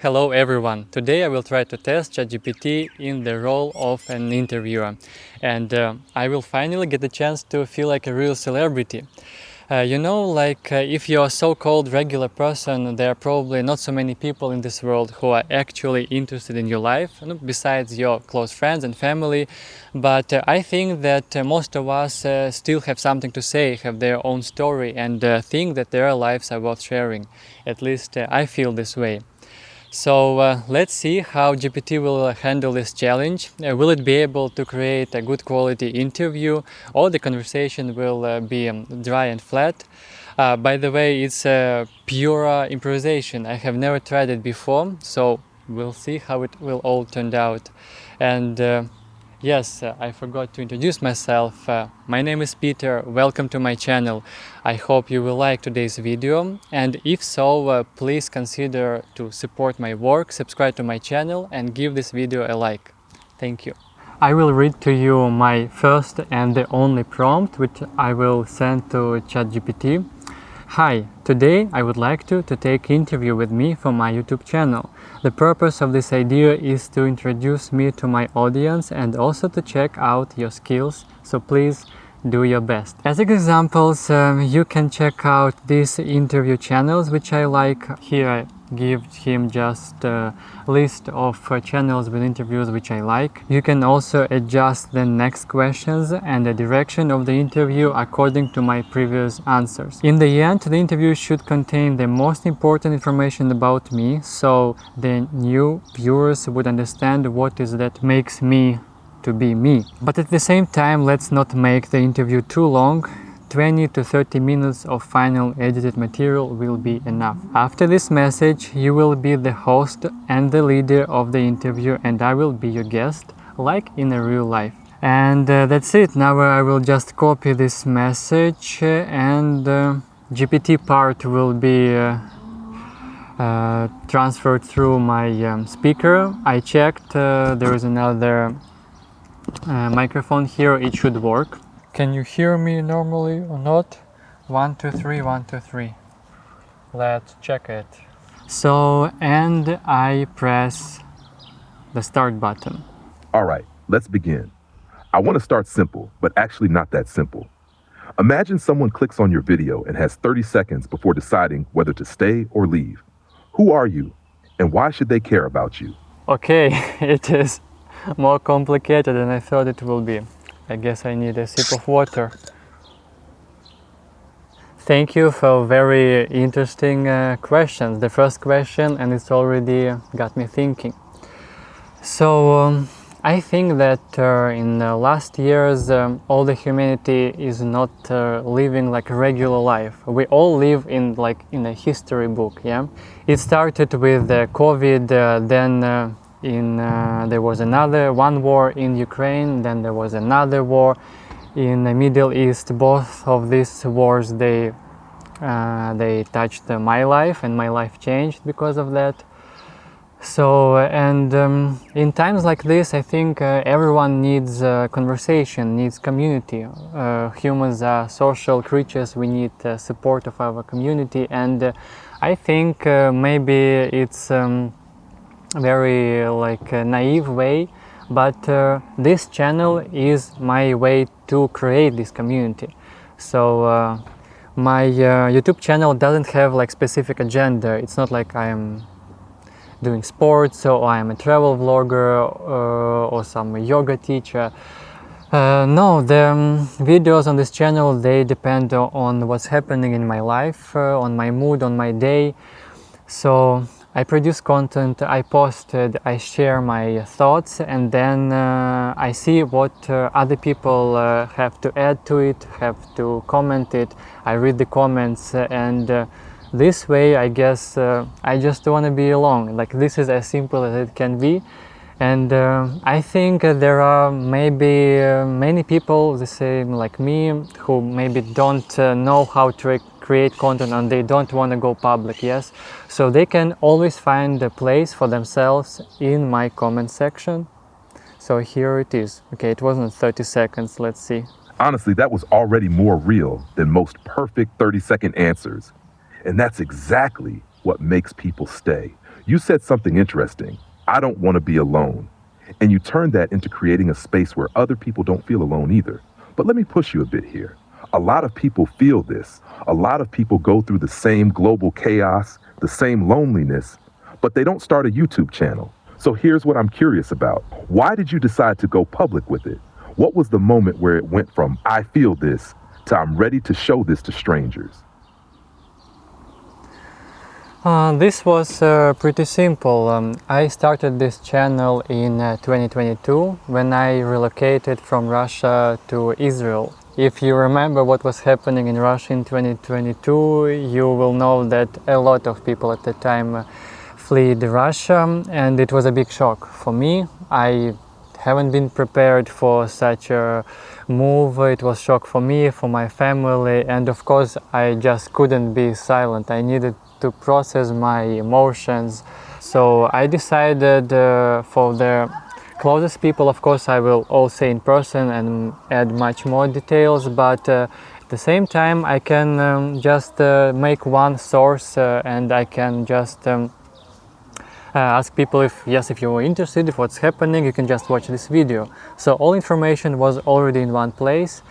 Hello everyone! Today I will try to test ChatGPT in the role of an interviewer, and I will finally get the chance to feel like a real celebrity. If you're a so-called regular person, there are probably not so many people in this world who are actually interested in your life, besides your close friends and family. But I think that most of us still have something to say, have their own story, and think that their lives are worth sharing. At least I feel this way. So let's see how GPT will handle this challenge. Will it be able to create a good quality interview, or the conversation will be dry and flat? By the way, it's pure improvisation. I have never tried it before, so we'll see how it will all turn out. And yes, I forgot to introduce myself. My name is Peter. Welcome to my channel. I hope you will like today's video, and if so, please consider to support my work, subscribe to my channel, and give this video a like. Thank you. I will read to you my first and the only prompt, which I will send to ChatGPT. Hi, today I would like to take interview with me for my YouTube channel. The purpose of this idea is to introduce me to my audience and also to check out your skills, so please do your best. As examples, you can check out these interview channels which I like. Here I give him just a list of channels with interviews which I like. You can also adjust the next questions and the direction of the interview according to my previous answers. In the end, the interview should contain the most important information about me, so the new viewers would understand what is that makes me to be me. But at the same time, let's not make the interview too long. 20 to 30 minutes of final edited material will be enough. After this message, you will be the host and the leader of the interview, and I will be your guest, like in a real life. And that's it. Now I will just copy this message, and GPT part will be transferred through my speaker. I checked, there is another microphone here, it should work. Can you hear me normally or not? 1, 2, 3, 1, 2, 3. Let's check it. So, and I press the start button. All right, let's begin. I want to start simple, but actually not that simple. Imagine someone clicks on your video and has 30 seconds before deciding whether to stay or leave. Who are you, and why should they care about you? Okay, it is more complicated than I thought it will be. I guess I need a sip of water. Thank you for very interesting questions. The first question, and it's already got me thinking. So I think that in the last years all the humanity is not living like a regular life. We all live in in a history book. Yeah, it started with COVID, then there was one war in Ukraine, then there was another war in the Middle East. Both of these wars they touched my life, and my life changed because of that. So, and in times like this, I think everyone needs conversation, needs community. Humans are social creatures. We need support of our community, and I think maybe it's very naive way, but this channel is my way to create this community. So my YouTube channel doesn't have specific agenda. It's not like I am doing sports, or I am a travel vlogger, or some yoga teacher. No, the videos on this channel, they depend on what's happening in my life, on my mood, on my day. So I produce content, I post it, I share my thoughts, and then I see what other people have to add to it, have to comment it. I read the comments, and this way, I guess, I just want to be alone. This is as simple as it can be. And I think there are maybe many people the same like me, who maybe don't know how to create content, and they don't want to go public, yes? So they can always find a place for themselves in my comment section. So here it is. Okay, it wasn't 30 seconds, let's see. Honestly, that was already more real than most perfect 30-second answers. And that's exactly what makes people stay. You said something interesting. I don't want to be alone. And you turned that into creating a space where other people don't feel alone either. But let me push you a bit here. A lot of people feel this. A lot of people go through the same global chaos, the same loneliness, but they don't start a YouTube channel. So here's what I'm curious about. Why did you decide to go public with it? What was the moment where it went from I feel this to I'm ready to show this to strangers? This was pretty simple. I started this channel in 2022 when I relocated from Russia to Israel. If you remember what was happening in Russia in 2022, you will know that a lot of people at the time fled Russia, and it was a big shock for me. I haven't been prepared for such a move. It was shock for me, for my family, and of course I just couldn't be silent. I needed to process my emotions. So I decided for the closest people, of course, I will all say in person and add much more details, but at the same time I can just make one source and I can just ask people if you're interested, if what's happening, you can just watch this video. So all information was already in one place,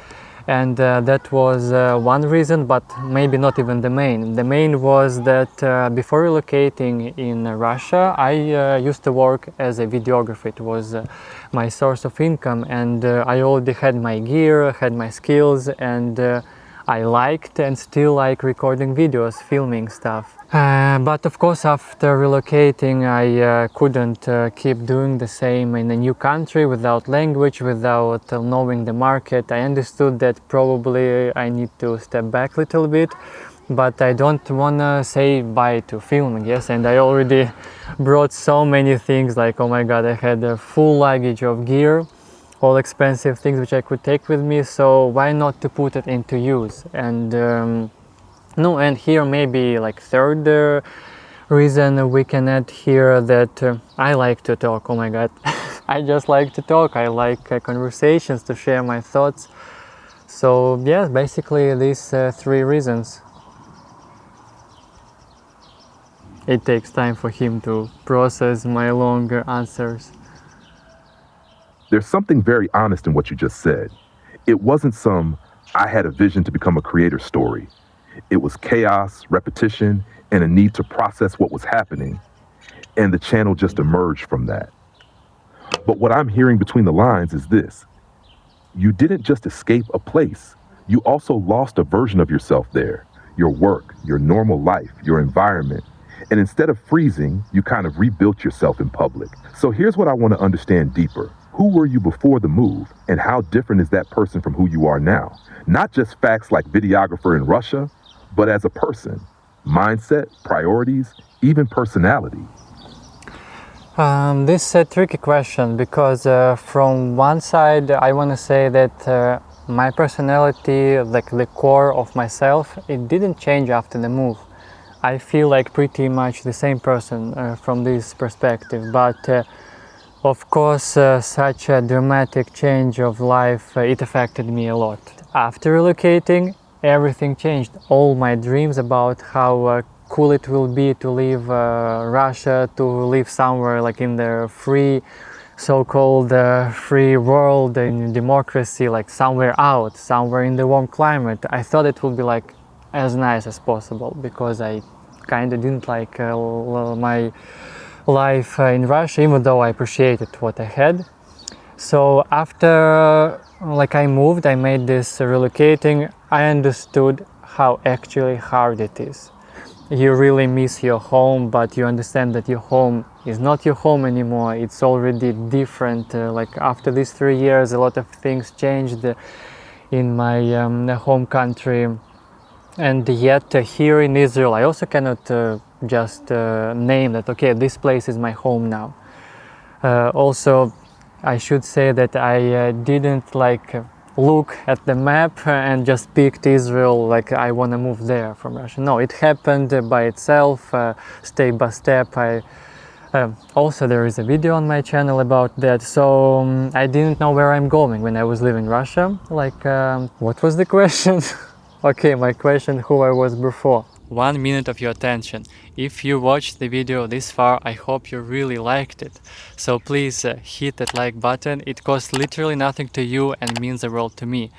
and that was one reason, but maybe not even the main. The main was that before relocating in Russia, I used to work as a videographer. It was my source of income, and I already had my gear, had my skills, and I liked and still like recording videos, filming stuff. But of course, after relocating, I couldn't keep doing the same in a new country without language, without knowing the market. I understood that probably I need to step back a little bit, but I don't want to say bye to filming, yes? And I already brought so many things, like, oh my god, I had a full luggage of gear, all expensive things which I could take with me, so why not to put it into use? And no, and here maybe like third reason we can add here that I like to talk. Oh my god, I just like to talk. I like conversations, to share my thoughts. So yeah, basically these three reasons. It takes time for him to process my longer answers. There's something very honest in what you just said. It wasn't some I had a vision to become a creator story. It was chaos, repetition, and a need to process what was happening, and the channel just emerged from that. But what I'm hearing between the lines is this. You didn't just escape a place. You also lost a version of yourself there, your work, your normal life, your environment. And instead of freezing, you kind of rebuilt yourself in public. So here's what I want to understand deeper. Who were you before the move, and how different is that person from who you are now? Not just facts like videographer in Russia, but as a person, mindset, priorities, even personality. This is a tricky question because from one side I want to say that my personality, like the core of myself, it didn't change after the move. I feel like pretty much the same person from this perspective, but of course such a dramatic change of life, it affected me a lot. After relocating, everything changed. All my dreams about how cool it will be to leave Russia, to live somewhere like in the free, so-called free world, in democracy, like somewhere out, somewhere in the warm climate. I thought it would be like as nice as possible because I kind of didn't like my life in Russia, even though I appreciated what I had. So after like I moved, I made this relocating, I understood how actually hard it is. You really miss your home, but you understand that your home is not your home anymore. It's already different. Like after these 3 years, a lot of things changed in my home country. And yet here in Israel, I also cannot just name that, okay, this place is my home now. Also, I should say that I didn't like look at the map and just picked Israel like I want to move there from Russia. No, it happened by itself, step by step. Also, there is a video on my channel about that. So I didn't know where I'm going when I was leaving Russia. Like, what was the question? Okay, my question, who I was before. 1 minute of your attention. If you watched the video this far, I hope you really liked it. So please hit that like button. It costs literally nothing to you and means the world to me.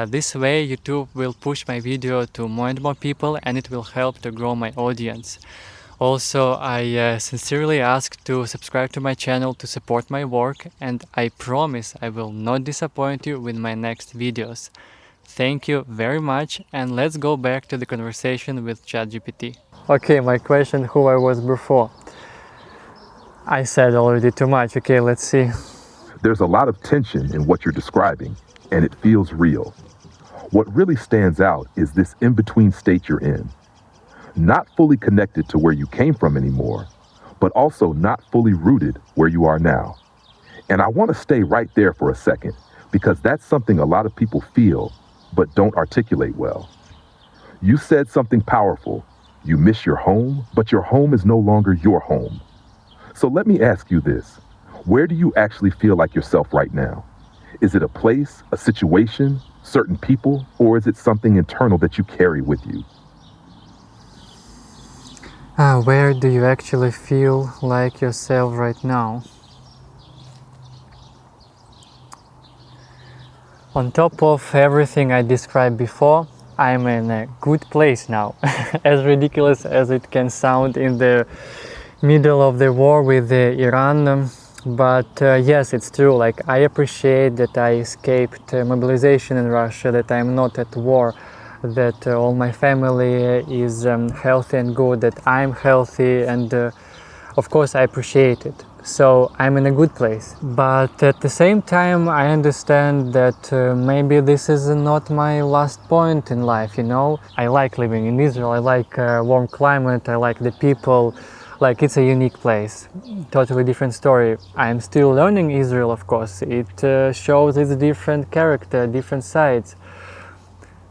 This way YouTube will push my video to more and more people, and it will help to grow my audience. Also, I sincerely ask to subscribe to my channel to support my work, and I promise I will not disappoint you with my next videos. Thank you very much, and let's go back to the conversation with ChatGPT. Okay, my question, who I was before. I said already too much. Okay, let's see. There's a lot of tension in what you're describing, and it feels real. What really stands out is this in-between state you're in. Not fully connected to where you came from anymore, but also not fully rooted where you are now. And I want to stay right there for a second, because that's something a lot of people feel, but don't articulate well. You said something powerful. You miss your home, but your home is no longer your home. So let me ask you this. Where do you actually feel like yourself right now? Is it a place, a situation, certain people, or is it something internal that you carry with you? Where do you actually feel like yourself right now? On top of everything I described before, I'm in a good place now. As ridiculous as it can sound in the middle of the war with Iran, but yes, it's true. Like, I appreciate that I escaped mobilization in Russia, that I'm not at war, that all my family is healthy and good, that I'm healthy, and of course I appreciate it. So I'm in a good place. But at the same time, I understand that maybe this is not my last point in life, you know? I like living in Israel, I like warm climate, I like the people. Like, it's a unique place, totally different story. I'm still learning Israel, of course. It shows its different character, different sides.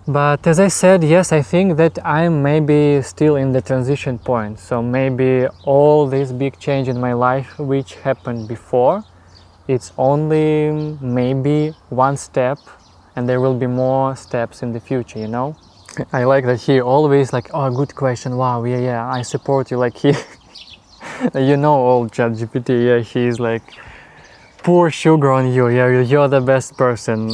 But as I said, yes, I think that I'm maybe still in the transition point. So maybe all this big change in my life which happened before, it's only maybe one step, and there will be more steps in the future, you know? I like that he always like, oh, good question, wow, yeah, I support you. Like, he, you know, old ChatGPT, yeah, he's like, pour sugar on you, yeah, you're the best person.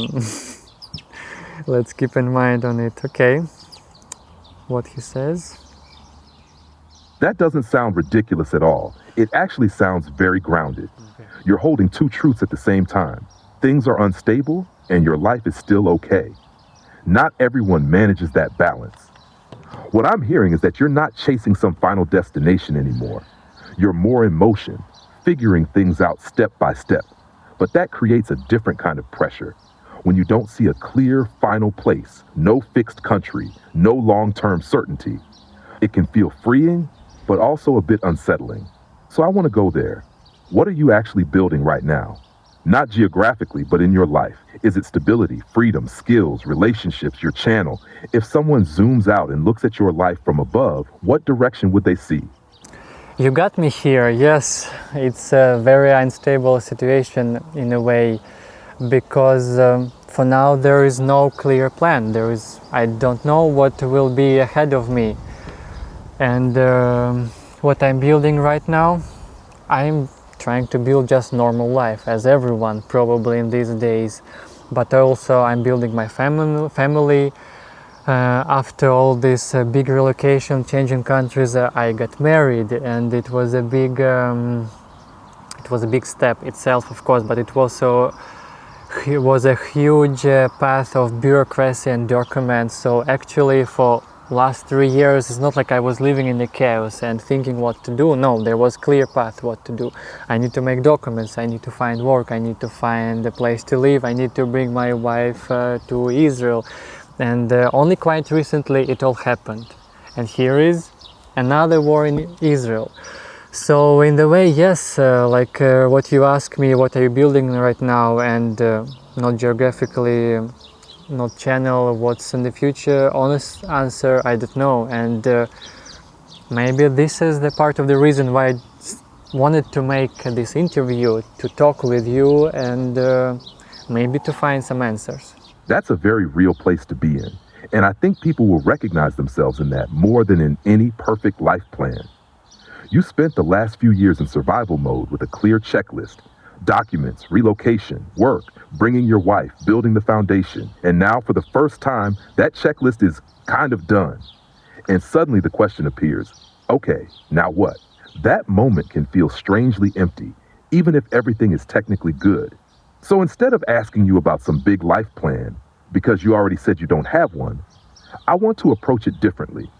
Let's keep in mind on it. Okay, what he says. That doesn't sound ridiculous at all. It actually sounds very grounded. Okay. You're holding two truths at the same time. Things are unstable, and your life is still okay. Not everyone manages that balance. What I'm hearing is that you're not chasing some final destination anymore. You're more in motion, figuring things out step by step. But that creates a different kind of pressure. When you don't see a clear, final place, no fixed country, no long-term certainty, it can feel freeing, but also a bit unsettling. So I want to go there. What are you actually building right now? Not geographically, but in your life. Is it stability, freedom, skills, relationships, your channel? If someone zooms out and looks at your life from above, what direction would they see? You got me here. Yes, it's a very unstable situation in a way, because for now there is no clear plan. I don't know what will be ahead of me. And what I'm building right now, I'm trying to build just normal life, as everyone probably in these days. But also I'm building my family. After all this big relocation, changing countries, I got married, and it was a big step itself, of course, but it was a huge path of bureaucracy and documents. So actually, for last 3 years, it's not like I was living in the chaos and thinking what to do. No, there was clear path what to do. I need to make documents, I need to find work, I need to find a place to live, I need to bring my wife to Israel. And only quite recently it all happened. And here is another war in Israel. So in the way, yes, what you ask me, what are you building right now, and not geographically, not channel, what's in the future, honest answer, I don't know. And maybe this is the part of the reason why I wanted to make this interview, to talk with you and maybe to find some answers. That's a very real place to be in. And I think people will recognize themselves in that more than in any perfect life plan. You spent the last few years in survival mode with a clear checklist: documents, relocation, work, bringing your wife, building the foundation. And now, for the first time, that checklist is kind of done. And suddenly the question appears: okay, now what? That moment can feel strangely empty, even if everything is technically good. So instead of asking you about some big life plan, because you already said you don't have one, I want to approach it differently.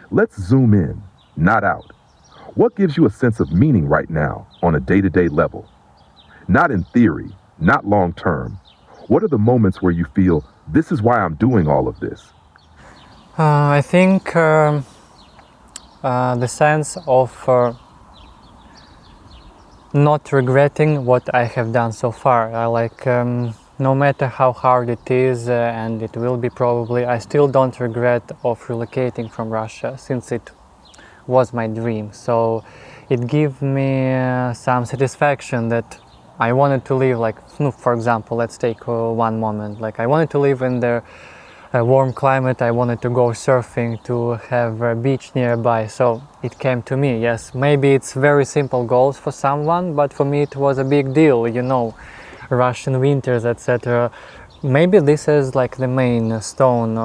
Let's zoom in, not out. What gives you a sense of meaning right now on a day-to-day level? Not in theory, not long term. What are the moments where you feel, this is why I'm doing all of this? I think the sense of not regretting what I have done so far. No matter how hard it is, and it will be probably, I still don't regret of relocating from Russia, since it was my dream. So it gave me some satisfaction that I wanted to live, like, for example, let's take one moment. Like, I wanted to live in the warm climate, I wanted to go surfing, to have a beach nearby, so it came to me. Yes, maybe it's very simple goals for someone, but for me it was a big deal, you know, Russian winters, etc. Maybe this is like the main stone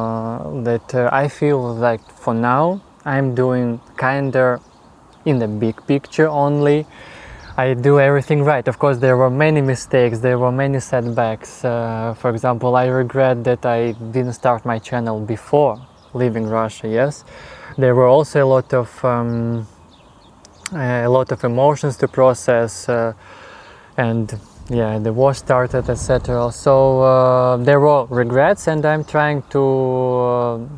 that I feel like for now I'm doing kinda in the big picture only. I do everything right. Of course, there were many mistakes, there were many setbacks. For example, I regret that I didn't start my channel before leaving Russia, yes. There were also a lot of emotions to process, and yeah, the war started, etc. So there were regrets, and I'm trying to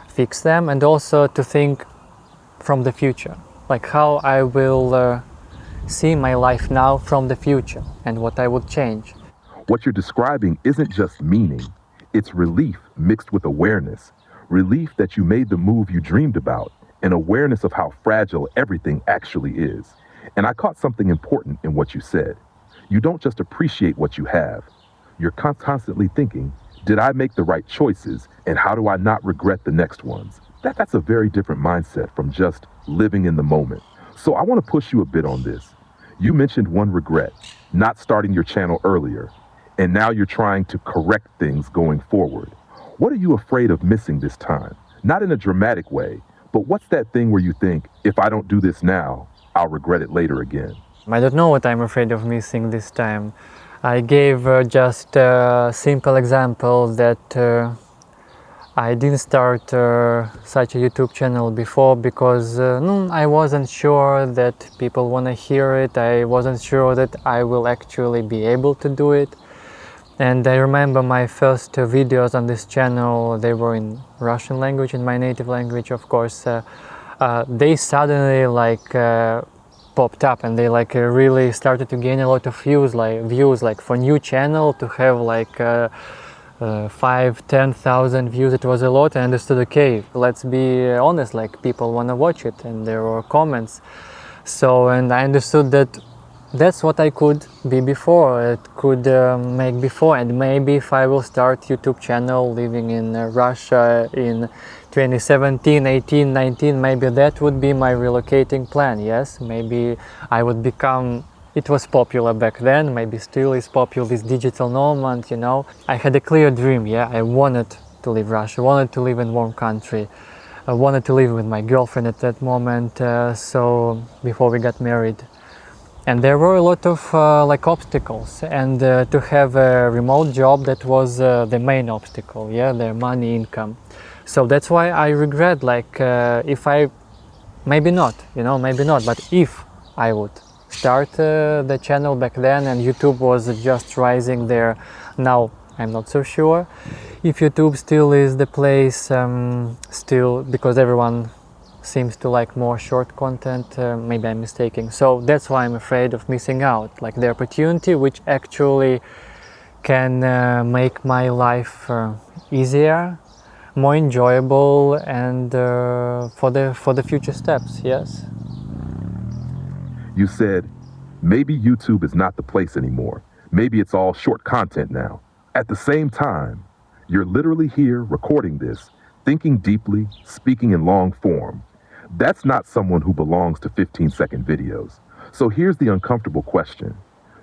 fix them, and also to think from the future, like how I will see my life now from the future and what I would change. What you're describing isn't just meaning, it's relief mixed with awareness. Relief that you made the move you dreamed about, and awareness of how fragile everything actually is. And I caught something important in what you said. You don't just appreciate what you have, you're constantly thinking, did I make the right choices, and how do I not regret the next ones? That's a very different mindset from just living in the moment. So I want to push you a bit on this. You mentioned one regret, not starting your channel earlier, and now you're trying to correct things going forward. What are you afraid of missing this time? Not in a dramatic way, but what's that thing where you think, if I don't do this now, I'll regret it later again? I don't know what I'm afraid of missing this time. I gave just a simple example that I didn't start such a YouTube channel before because I wasn't sure that people want to hear it. I wasn't sure that I will actually be able to do it. And I remember my first videos on this channel, they were in Russian language, in my native language, of course. They suddenly popped up, and they really started to gain a lot of views. Like for new channel to have 5-10,000 views, it was a lot. I understood, okay, let's be honest, like people want to watch it, and there were comments. So, and I understood that that's what I could be before, it could make before. And maybe if I will start YouTube channel living in Russia in 2017, 18, 19, maybe that would be my relocating plan. Yes, maybe I would become, it was popular back then, maybe still is popular, this digital nomad, you know. I had a clear dream, yeah, I wanted to leave Russia, wanted to live in warm country. I wanted to live with my girlfriend at that moment, so before we got married. And there were a lot of obstacles, and to have a remote job, that was the main obstacle, yeah, the money, income. So that's why I regret, if I, maybe not, you know, maybe not, but if I would start the channel back then and YouTube was just rising there, now I'm not so sure if YouTube still is the place, still, because everyone seems to like more short content, maybe I'm mistaken. So that's why I'm afraid of missing out, like the opportunity which actually can make my life easier, more enjoyable, and for the future steps. Yes. You said, maybe YouTube is not the place anymore. Maybe it's all short content now. At the same time, you're literally here recording this, Thinking deeply, speaking in long form. That's not someone who belongs to 15-second videos. So here's the uncomfortable question.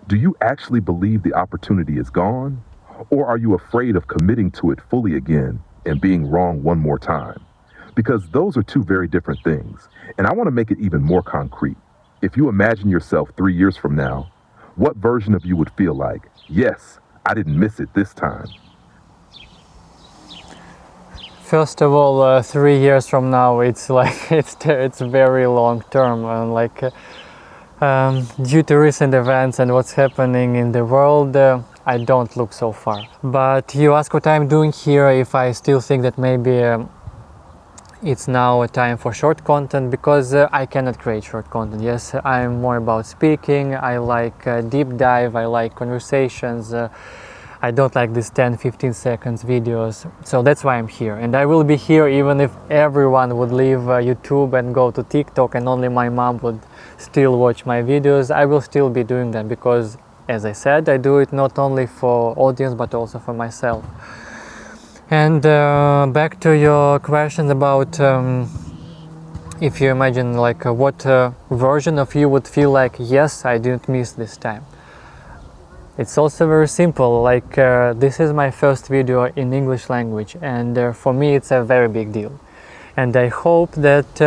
Do you actually believe the opportunity is gone? Or are you afraid of committing to it fully again and being wrong one more time? Because those are two very different things. And I want to make it even more concrete. If you imagine yourself 3 years from now, what version of you would feel like, yes, I didn't miss it this time? First of all, 3 years from now, it's like it's very long term, and due to recent events and what's happening in the world, I don't look so far. But you ask what I'm doing here, if I still think that maybe it's now a time for short content, because I cannot create short content. Yes, I'm more about speaking, I like deep dive, I like conversations, I don't like these 10-15 seconds videos, so that's why I'm here. And I will be here even if everyone would leave YouTube and go to TikTok and only my mom would still watch my videos. I will still be doing them because, as I said, I do it not only for audience but also for myself. And back to your questions about if you imagine what version of you would feel like, yes, I didn't miss this time. It's also very simple, this is my first video in English language, and for me it's a very big deal. And I hope that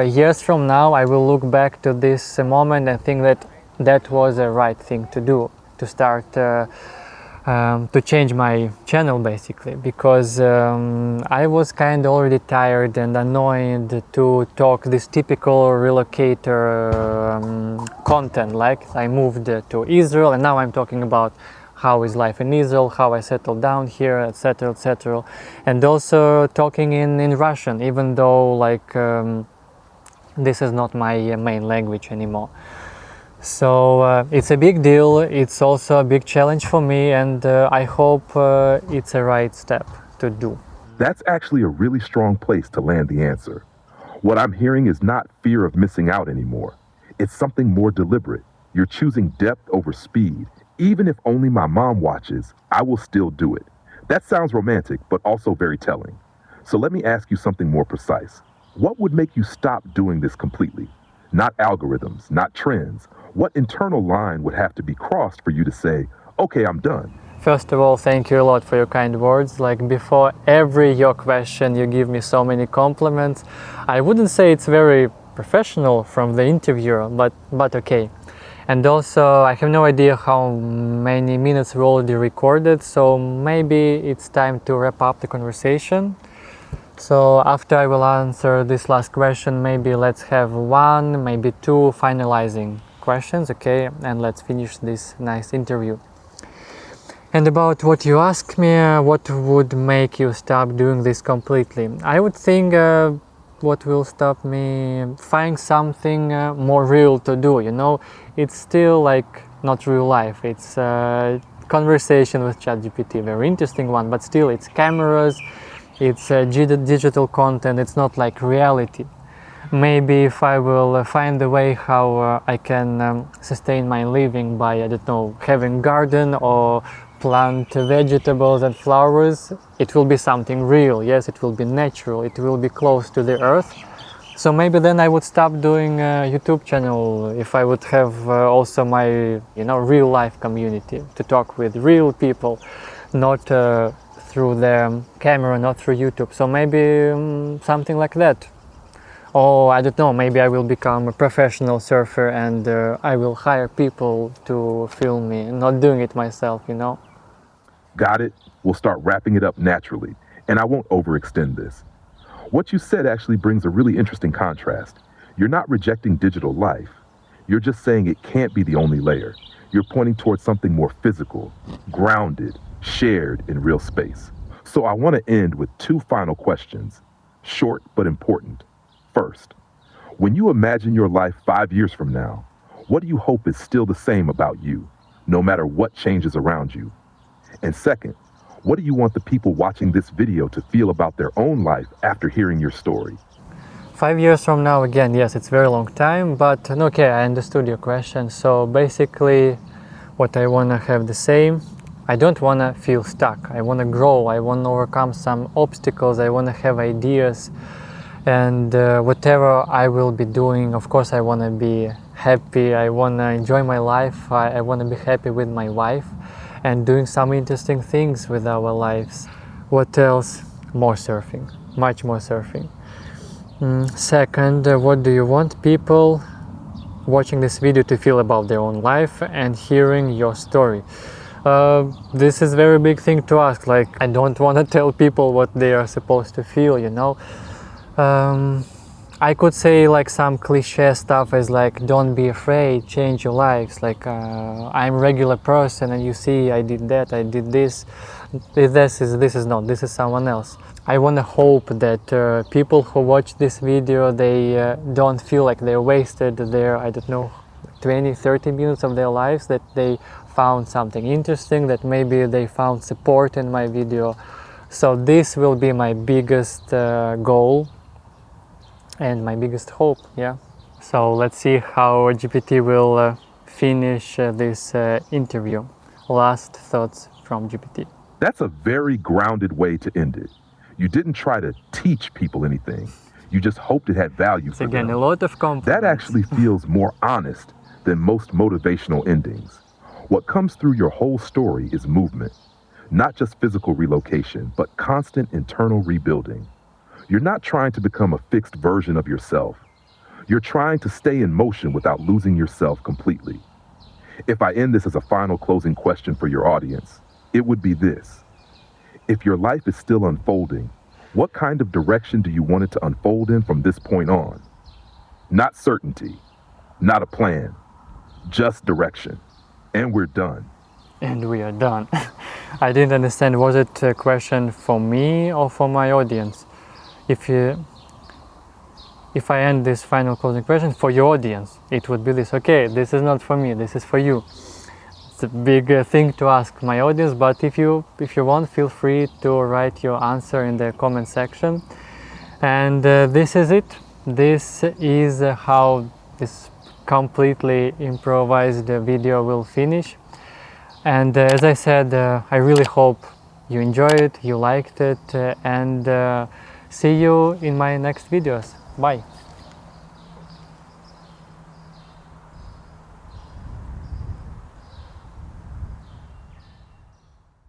years from now I will look back to this moment and think that that was a right thing to do, to start to change my channel basically, because I was kind of already tired and annoyed to talk this typical relocator content, like I moved to Israel and now I'm talking about how is life in Israel, how I settled down here, etc, etc, and also talking in Russian, even though this is not my main language anymore. So it's a big deal, it's also a big challenge for me, and I hope it's a right step to do. That's actually a really strong place to land the answer. What I'm hearing is not fear of missing out anymore. It's something more deliberate. You're choosing depth over speed. Even if only my mom watches, I will still do it. That sounds romantic, but also very telling. So let me ask you something more precise. What would make you stop doing this completely? Not algorithms, not trends. What internal line would have to be crossed for you to say, okay, I'm done? First of all, thank you a lot for your kind words. Before every your question, you give me so many compliments. I wouldn't say it's very professional from the interviewer, but okay. And also, I have no idea how many minutes we already recorded, so maybe it's time to wrap up the conversation. So after I will answer this last question, maybe let's have one, maybe two finalizing questions, okay? And let's finish this nice interview. And about what you asked me, what would make you stop doing this completely? I would think what will stop me, find something more real to do, you know? It's still not real life, it's a conversation with ChatGPT, very interesting one, but still it's cameras, it's digital content, it's not like reality. Maybe if I will find a way how I can sustain my living by, I don't know, having garden or plant vegetables and flowers, it will be something real, yes, it will be natural, it will be close to the earth. So maybe then I would stop doing a YouTube channel if I would have also my, real life community to talk with real people, not through the camera, not through YouTube. So maybe something like that. Or I don't know, maybe I will become a professional surfer and I will hire people to film me, not doing it myself, Got it? We'll start wrapping it up naturally, and I won't overextend this. What you said actually brings a really interesting contrast. You're not rejecting digital life. You're just saying it can't be the only layer. You're pointing towards something more physical, grounded, shared in real space. So I want to end with two final questions, short but important. First, when you imagine your life 5 years from now, what do you hope is still the same about you, no matter what changes around you? And second, what do you want the people watching this video to feel about their own life after hearing your story? 5 years from now, again, yes, it's a very long time, but okay, I understood your question. So basically, what I want to have the same, I don't want to feel stuck. I want to grow. I want to overcome some obstacles. I want to have ideas. And whatever I will be doing, of course, I want to be happy. I want to enjoy my life. I want to be happy with my wife and doing some interesting things with our lives. What else? More surfing. Much more surfing. Second, what do you want people watching this video to feel about their own life and hearing your story? This is a very big thing to ask. Like, I don't want to tell people what they are supposed to feel, you know. I could say like some cliche stuff is like, don't be afraid, change your lives. Like, I'm a regular person and you see I did that, I did this. This is someone else. I want to hope that people who watch this video, they don't feel like they're wasted their, I don't know, 20-30 minutes of their lives, that they found something interesting, that maybe they found support in my video. So this will be my biggest goal and my biggest hope, yeah. So let's see how GPT will finish this interview. Last thoughts from GPT. That's a very grounded way to end it. You didn't try to teach people anything. You just hoped it had value It's for again them. a lot of compliments. That actually feels more honest than most motivational endings. What comes through your whole story is movement, not just physical relocation, but constant internal rebuilding. You're not trying to become a fixed version of yourself. You're trying to stay in motion without losing yourself completely. If I end this as a final closing question for your audience, it would be this. If your life is still unfolding, what kind of direction do you want it to unfold in from this point on? Not certainty, not a plan, just direction. And we're done. And we are done. I didn't understand, was it a question for me or for my audience? If I end this final closing question for your audience, it would be this. Okay, this is not for me, this is for you. It's a big thing to ask my audience, but if you want, feel free to write your answer in the comment section. And this is it. This is how this completely improvised video will finish. And as I said, I really hope you enjoyed it, you liked it, and see you in my next videos. Bye.